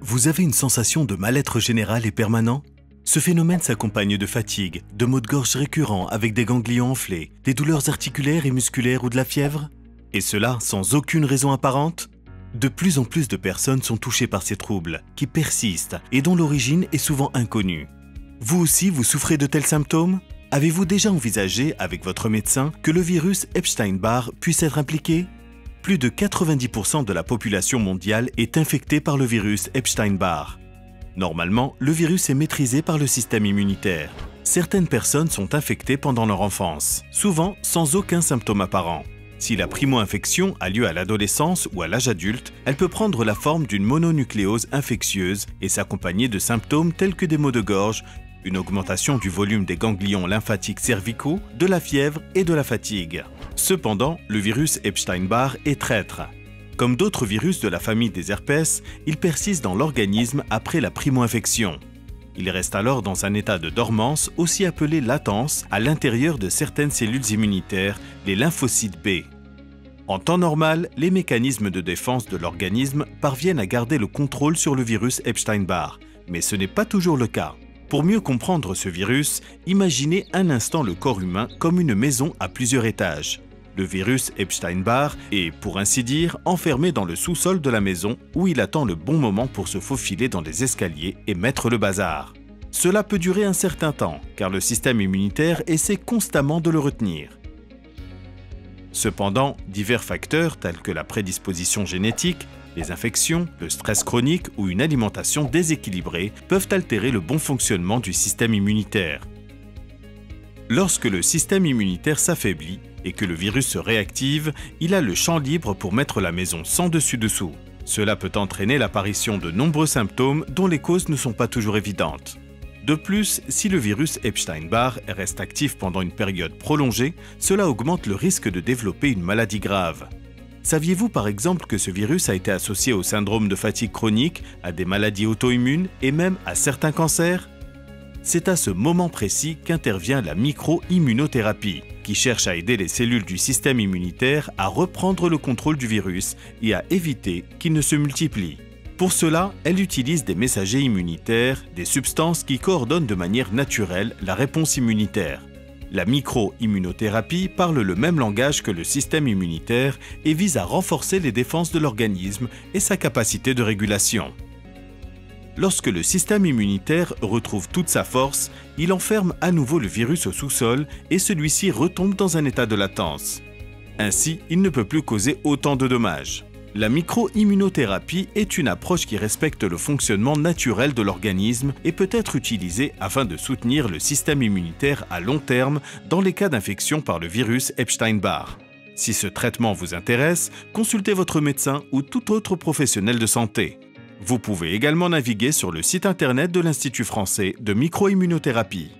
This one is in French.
Vous avez une sensation de mal-être général et permanent? Ce phénomène s'accompagne de fatigue, de maux de gorge récurrents avec des ganglions enflés, des douleurs articulaires et musculaires ou de la fièvre? Et cela sans aucune raison apparente? De plus en plus de personnes sont touchées par ces troubles, qui persistent et dont l'origine est souvent inconnue. Vous aussi, vous souffrez de tels symptômes? Avez-vous déjà envisagé avec votre médecin que le virus Epstein-Barr puisse être impliqué? Plus de 90% de la population mondiale est infectée par le virus Epstein-Barr. Normalement, le virus est maîtrisé par le système immunitaire. Certaines personnes sont infectées pendant leur enfance, souvent sans aucun symptôme apparent. Si la primo-infection a lieu à l'adolescence ou à l'âge adulte, elle peut prendre la forme d'une mononucléose infectieuse et s'accompagner de symptômes tels que des maux de gorge, une augmentation du volume des ganglions lymphatiques cervicaux, de la fièvre et de la fatigue. Cependant, le virus Epstein-Barr est traître. Comme d'autres virus de la famille des herpès, il persiste dans l'organisme après la primo-infection. Il reste alors dans un état de dormance, aussi appelé latence, à l'intérieur de certaines cellules immunitaires, les lymphocytes B. En temps normal, les mécanismes de défense de l'organisme parviennent à garder le contrôle sur le virus Epstein-Barr, mais ce n'est pas toujours le cas. Pour mieux comprendre ce virus, imaginez un instant le corps humain comme une maison à plusieurs étages. Le virus Epstein-Barr est, pour ainsi dire, enfermé dans le sous-sol de la maison où il attend le bon moment pour se faufiler dans les escaliers et mettre le bazar. Cela peut durer un certain temps, car le système immunitaire essaie constamment de le retenir. Cependant, divers facteurs tels que la prédisposition génétique, les infections, le stress chronique ou une alimentation déséquilibrée peuvent altérer le bon fonctionnement du système immunitaire. Lorsque le système immunitaire s'affaiblit et que le virus se réactive, il a le champ libre pour mettre la maison sans dessus-dessous. Cela peut entraîner l'apparition de nombreux symptômes dont les causes ne sont pas toujours évidentes. De plus, si le virus Epstein-Barr reste actif pendant une période prolongée, cela augmente le risque de développer une maladie grave. Saviez-vous par exemple que ce virus a été associé au syndrome de fatigue chronique, à des maladies auto-immunes et même à certains cancers? C'est à ce moment précis qu'intervient la micro-immunothérapie, qui cherche à aider les cellules du système immunitaire à reprendre le contrôle du virus et à éviter qu'il ne se multiplie. Pour cela, elle utilise des messagers immunitaires, des substances qui coordonnent de manière naturelle la réponse immunitaire. La micro-immunothérapie parle le même langage que le système immunitaire et vise à renforcer les défenses de l'organisme et sa capacité de régulation. Lorsque le système immunitaire retrouve toute sa force, il enferme à nouveau le virus au sous-sol et celui-ci retombe dans un état de latence. Ainsi, il ne peut plus causer autant de dommages. La micro-immunothérapie est une approche qui respecte le fonctionnement naturel de l'organisme et peut être utilisée afin de soutenir le système immunitaire à long terme dans les cas d'infection par le virus Epstein-Barr. Si ce traitement vous intéresse, consultez votre médecin ou tout autre professionnel de santé. Vous pouvez également naviguer sur le site internet de l'Institut français de micro-immunothérapie.